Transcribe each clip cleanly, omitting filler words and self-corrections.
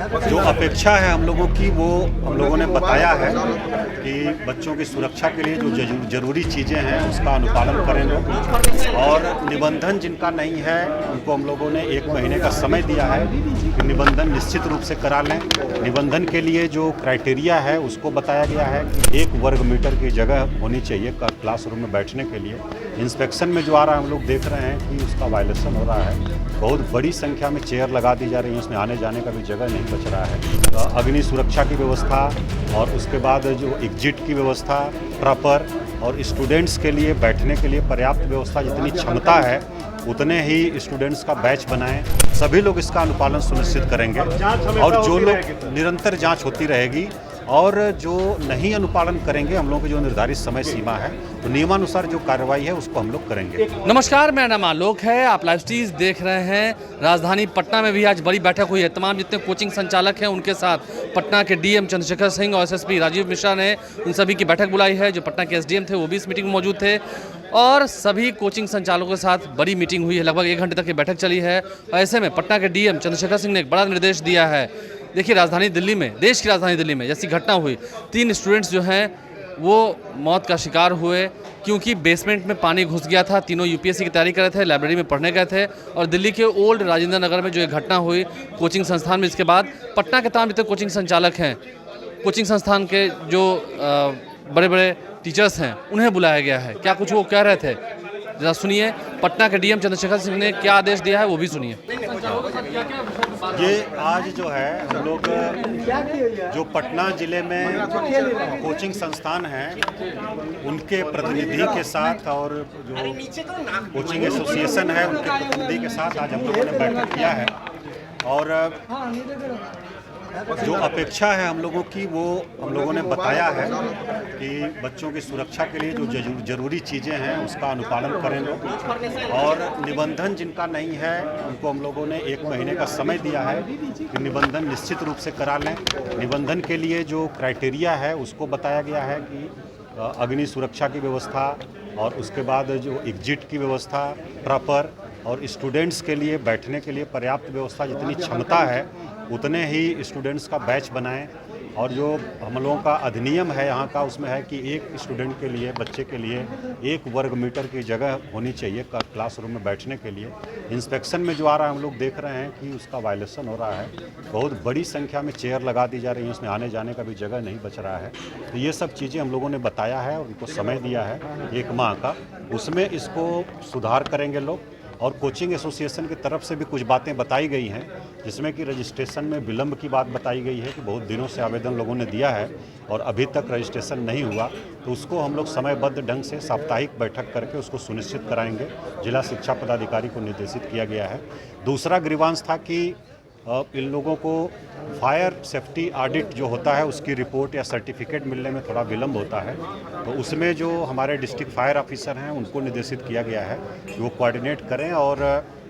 जो अपेक्षा है हम लोगों की वो हम लोगों ने बताया है कि बच्चों की सुरक्षा के लिए जो जरूरी चीज़ें हैं उसका अनुपालन करें लोग। और निबंधन जिनका नहीं है उनको हम लोगों ने 1 महीने का समय दिया है कि निबंधन निश्चित रूप से करा लें। निबंधन के लिए जो क्राइटेरिया है उसको बताया गया है कि 1 वर्ग मीटर की जगह होनी चाहिए क्लासरूम में बैठने के लिए। इंस्पेक्शन में जो आ रहा है हम लोग देख रहे हैं कि उसका वायलेशन हो रहा है। बहुत बड़ी संख्या में चेयर लगा दी जा रही है, उसमें आने जाने का भी जगह नहीं बच रहा है। अग्नि सुरक्षा की व्यवस्था और उसके बाद जो एग्जिट की व्यवस्था प्रॉपर और स्टूडेंट्स के लिए बैठने के लिए पर्याप्त व्यवस्था, जितनी क्षमता है उतने ही स्टूडेंट्स का बैच बनाएं। सभी लोग इसका अनुपालन सुनिश्चित करेंगे और जो लोग निरंतर जांच होती रहेगी और जो नहीं अनुपालन करेंगे हम लोगों की जो निर्धारित समय सीमा है तो नियमानुसार जो कार्रवाई है उसको हम लोग करेंगे। नमस्कार, मेरा नाम आलोक है। आप लाइव स्ट्रीज देख रहे हैं। राजधानी पटना में भी आज बड़ी बैठक हुई है। तमाम जितने कोचिंग संचालक हैं उनके साथ पटना के डीएम चंद्रशेखर सिंह और एसएसपी राजीव मिश्रा ने उन सभी की बैठक बुलाई है। जो पटना के एसडीएम थे वो भी इस मीटिंग में मौजूद थे और सभी कोचिंग संचालकों के साथ बड़ी मीटिंग हुई है। लगभग 1 घंटे तक ये बैठक चली है। ऐसे में पटना के डीएम चंद्रशेखर सिंह ने एक बड़ा निर्देश दिया है। देखिए, राजधानी दिल्ली में, देश की राजधानी दिल्ली में जैसी घटना हुई, 3 स्टूडेंट्स जो हैं वो मौत का शिकार हुए क्योंकि बेसमेंट में पानी घुस गया था। तीनों यूपीएससी की तैयारी कर रहे थे, लाइब्रेरी में पढ़ने गए थे और दिल्ली के ओल्ड राजेंद्र नगर में जो एक घटना हुई कोचिंग संस्थान में, इसके बाद पटना के तमाम जितने कोचिंग संचालक हैं, कोचिंग संस्थान के जो बड़े बड़े टीचर्स हैं उन्हें बुलाया गया है। क्या कुछ वो कह रहे थे जरा सुनिए। पटना के डीएम चंद्रशेखर सिंह ने क्या आदेश दिया है वो भी सुनिए। ये आज जो है हम लोग जो पटना जिले में कोचिंग संस्थान हैं उनके प्रतिनिधि के साथ और जो कोचिंग एसोसिएशन है उनके प्रतिनिधि के साथ आज हम लोगों ने बैठक किया है और जो अपेक्षा है हम लोगों की वो हम लोगों ने बताया है कि बच्चों की सुरक्षा के लिए जो जरूरी चीज़ें हैं उसका अनुपालन करें लोग। और निबंधन जिनका नहीं है उनको हम लोगों ने 1 महीने का समय दिया है कि निबंधन निश्चित रूप से करा लें। निबंधन के लिए जो क्राइटेरिया है उसको बताया गया है कि अग्नि सुरक्षा की व्यवस्था और उसके बाद जो एग्जिट की व्यवस्था प्रॉपर और स्टूडेंट्स के लिए बैठने के लिए पर्याप्त व्यवस्था, जितनी क्षमता है उतने ही स्टूडेंट्स का बैच बनाएं। और जो हम लोगों का अधिनियम है यहाँ का उसमें है कि 1 स्टूडेंट के लिए, बच्चे के लिए 1 वर्ग मीटर की जगह होनी चाहिए क्लासरूम में बैठने के लिए। इंस्पेक्शन में जो आ रहा है हम लोग देख रहे हैं कि उसका वायलेशन हो रहा है। बहुत बड़ी संख्या में चेयर लगा दी जा रही है, उसमें आने जाने का भी जगह नहीं बच रहा है। तो ये सब चीज़ें हम लोगों ने बताया है और उनको समय दिया है 1 माह का, उसमें इसको सुधार करेंगे लोग। और कोचिंग एसोसिएशन की तरफ से भी कुछ बातें बताई गई हैं जिसमें कि रजिस्ट्रेशन में विलंब की बात बताई गई है कि बहुत दिनों से आवेदन लोगों ने दिया है और अभी तक रजिस्ट्रेशन नहीं हुआ, तो उसको हम लोग समयबद्ध ढंग से साप्ताहिक बैठक करके उसको सुनिश्चित कराएंगे। जिला शिक्षा पदाधिकारी को निर्देशित किया गया है। दूसरा ग्रीवांस था कि इन लोगों को फायर सेफ्टी ऑडिट जो होता है उसकी रिपोर्ट या सर्टिफिकेट मिलने में थोड़ा विलंब होता है, तो उसमें जो हमारे डिस्ट्रिक्ट फायर ऑफिसर हैं उनको निर्देशित किया गया है कि वो कोऑर्डिनेट करें और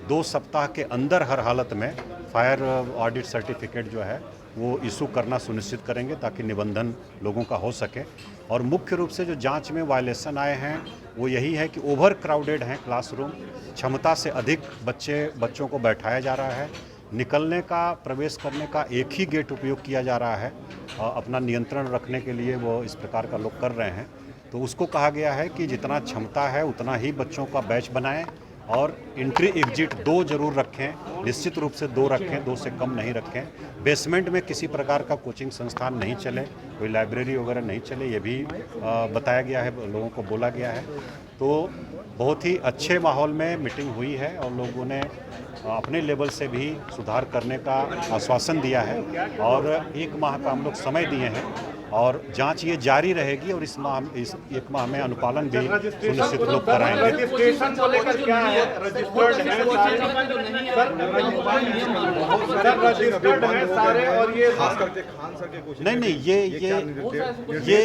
2 सप्ताह के अंदर हर हालत में फायर ऑडिट सर्टिफिकेट जो है वो इशू करना सुनिश्चित करेंगे ताकि निबंधन लोगों का हो सके। और मुख्य रूप से जो जांच में वायलेशन आए हैं वो यही है कि ओवर क्राउडेड हैं क्लासरूम, क्षमता से अधिक बच्चों को बैठाया जा रहा है। निकलने का, प्रवेश करने का एक ही गेट उपयोग किया जा रहा है। अपना नियंत्रण रखने के लिए वो इस प्रकार का लोग कर रहे हैं। तो उसको कहा गया है कि जितना क्षमता है उतना ही बच्चों का बैच बनाएं और एंट्री एग्जिट 2 जरूर रखें, निश्चित रूप से 2 रखें, 2 से कम नहीं रखें। बेसमेंट में किसी प्रकार का कोचिंग संस्थान नहीं चले, कोई लाइब्रेरी वगैरह नहीं चले, ये भी बताया गया है, लोगों को बोला गया है। तो बहुत ही अच्छे माहौल में मीटिंग हुई है और लोगों ने अपने लेवल से भी सुधार करने का आश्वासन दिया है और 1 माह का हम लोग समय दिए हैं और जांच ये जारी रहेगी और इस 1 माह में अनुपालन भी सुनिश्चित लोग कराएंगे। रजिस्ट्रेशन को लेकर क्या है? रजिस्टर्ड है सारे और ये खास करके खान सर के कुछ नहीं, ये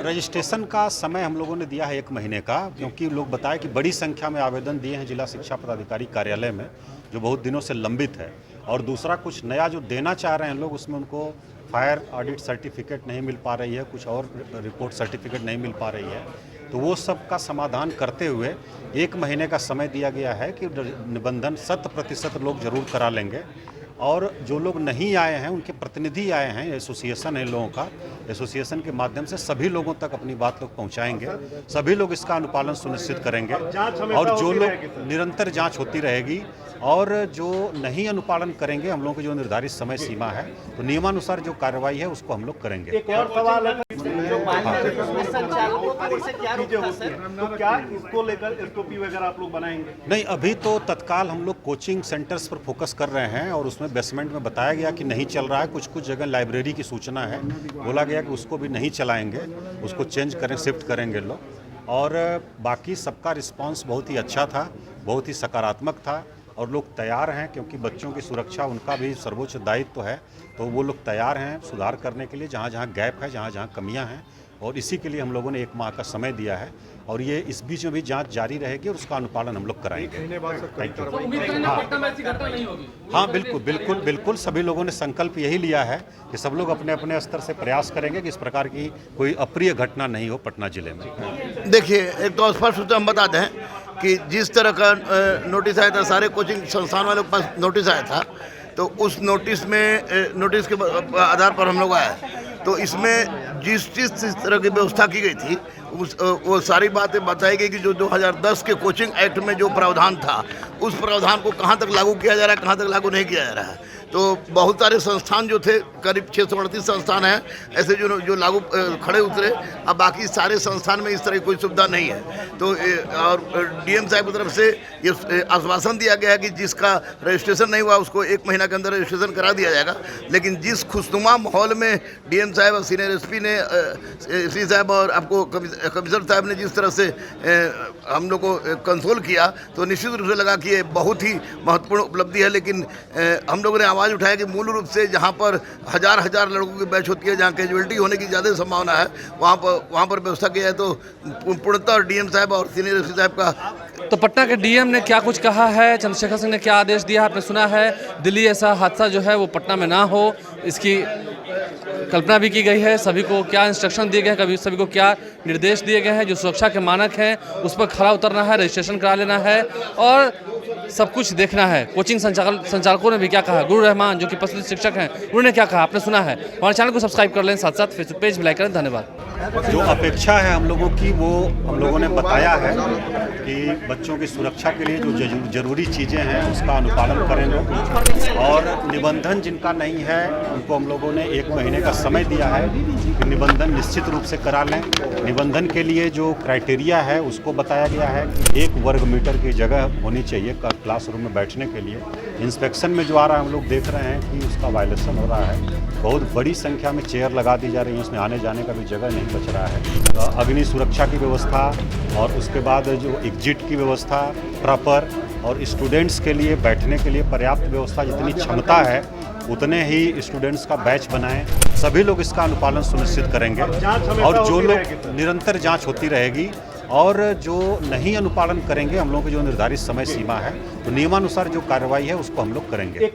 रजिस्ट्रेशन का समय हम लोगों ने दिया है 1 महीने का, क्योंकि लोग बताए कि बड़ी संख्या में आवेदन दिए हैं जिला शिक्षा पदाधिकारी कार्यालय में जो बहुत दिनों से लंबित है। और दूसरा कुछ नया जो देना चाह रहे हैं लोग, उसमें उनको फायर ऑडिट सर्टिफिकेट नहीं मिल पा रही है, कुछ और रिपोर्ट सर्टिफिकेट नहीं मिल पा रही है, तो वो सब का समाधान करते हुए 1 महीने का समय दिया गया है कि निबंधन 100% लोग जरूर करा लेंगे। और जो लोग नहीं आए हैं उनके प्रतिनिधि आए हैं, एसोसिएशन है लोगों का, एसोसिएशन के माध्यम से सभी लोगों तक अपनी बात लोग पहुंचाएंगे, सभी लोग इसका अनुपालन सुनिश्चित करेंगे और जो लोग निरंतर जांच होती रहेगी और जो नहीं अनुपालन करेंगे हम लोगों की जो निर्धारित समय सीमा है तो नियमानुसार जो कार्रवाई है उसको हम लोग करेंगे। एक और सवाल है, तो क्या इसको लेकर एसओपी वगैरह आप लोग बनाएंगे? नहीं, अभी तो तत्काल हम लोग कोचिंग सेंटर्स पर फोकस कर रहे हैं और उसमें बेसमेंट में बताया गया कि नहीं चल रहा है। कुछ जगह लाइब्रेरी की सूचना है, बोला गया कि उसको भी नहीं चलाएंगे, उसको चेंज करें, शिफ्ट करेंगे लोग। और बाकी सबका रिस्पांस बहुत ही अच्छा था, बहुत ही सकारात्मक था और लोग तैयार हैं क्योंकि बच्चों की सुरक्षा उनका भी सर्वोच्च दायित्व है, तो वो लोग तैयार हैं सुधार करने के लिए जहाँ जहाँ गैप है, जहाँ जहाँ कमियाँ हैं, और इसी के लिए हम लोगों ने 1 माह का समय दिया है और ये इस बीच में भी जांच जारी रहेगी और उसका अनुपालन हम लोग कराएंगे। Thank you. हाँ, बिल्कुल सभी लोगों ने संकल्प यही लिया है कि सब लोग अपने अपने स्तर से प्रयास करेंगे कि इस प्रकार की कोई अप्रिय घटना नहीं हो पटना जिले में। देखिए, एक तो स्पष्ट रूप से हम बता दें कि जिस तरह का नोटिस आया था, सारे कोचिंग संस्थान वालों के पास नोटिस आया था, तो उस नोटिस के आधार पर हम लोग आए, तो इसमें जिस तरह की व्यवस्था की गई थी वो सारी बातें बताई गई कि जो 2010 के कोचिंग एक्ट में जो प्रावधान था उस प्रावधान को कहाँ तक लागू किया जा रहा है, कहाँ तक लागू नहीं किया जा रहा है। तो बहुत सारे संस्थान जो थे, करीब 638 संस्थान हैं ऐसे जो लागू खड़े उतरे, अब बाकी सारे संस्थान में इस तरह की कोई सुविधा नहीं है। तो और डीएम साहब की तरफ से ये आश्वासन दिया गया है कि जिसका रजिस्ट्रेशन नहीं हुआ उसको 1 महीना के अंदर रजिस्ट्रेशन करा दिया जाएगा। लेकिन जिस खुशनुमा माहौल में डीएम साहब और सीनियर एसपी ने, एसपी साहब और आपको कमिश्नर साहब ने जिस तरह से हम लोग को कंसोल किया, तो निश्चित रूप से लगा कि ये बहुत ही महत्वपूर्ण उपलब्धि है। लेकिन हम लोगों ने आवाज़ उठाया कि मूल रूप से जहाँ पर हजार लड़कों की बैच होती है, जहाँ कैजुअलिटी होने की ज़्यादा संभावना है, वहाँ पर व्यवस्था की जाए। तो पूर्णतः डीएम साहब और सीनियर एसपी साहब का। तो पटना के डीएम ने क्या कुछ कहा है, चंद्रशेखर सिंह ने क्या आदेश दिया, आपने सुना है। दिल्ली ऐसा हादसा जो है वो पटना में ना हो, इसकी कल्पना भी की गई है। सभी को क्या इंस्ट्रक्शन दिए गए हैं, सभी को क्या निर्देश दिए गए हैं, जो सुरक्षा के मानक हैं उस पर खरा उतरना है, रजिस्ट्रेशन करा लेना है और सब कुछ देखना है। कोचिंग संचालकों ने भी क्या कहा, गुरु रहमान जो कि प्रसिद्ध शिक्षक हैं उन्होंने क्या कहा, आपने सुना है। हमारे चैनल को सब्सक्राइब कर लें, साथ साथ फेसबुक पेज भी लाइक करें। धन्यवाद। जो अपेक्षा है हम लोगों की वो हम लोगों ने बताया है कि बच्चों की सुरक्षा के लिए जो जरूरी चीज़ें हैं उसका अनुपालन करें लोग, और निबंधन जिनका नहीं है उनको हम लोगों ने 1 महीने का समय दिया है कि निबंधन निश्चित रूप से करा लें। निबंधन के लिए जो क्राइटेरिया है उसको बताया गया है कि 1 वर्ग मीटर की जगह होनी चाहिए क्लासरूम में बैठने के लिए। इंस्पेक्शन में जो आ रहा है हम लोग देख रहे हैं कि उसका वायलेशन हो रहा है, बहुत बड़ी संख्या में चेयर लगा दी जा रही है, उसमें आने जाने का भी जगह नहीं बच रहा है। अग्नि सुरक्षा की व्यवस्था और उसके बाद जो एग्जिट की व्यवस्था प्रॉपर, और स्टूडेंट्स के लिए बैठने के लिए पर्याप्त व्यवस्था, जितनी क्षमता है उतने ही स्टूडेंट्स का बैच बनाएं। सभी लोग इसका अनुपालन सुनिश्चित करेंगे और जो लोग निरंतर जांच होती रहेगी और जो नहीं अनुपालन करेंगे हम लोगों की जो निर्धारित समय सीमा है तो नियमानुसार जो कार्रवाई है उसको हम लोग करेंगे।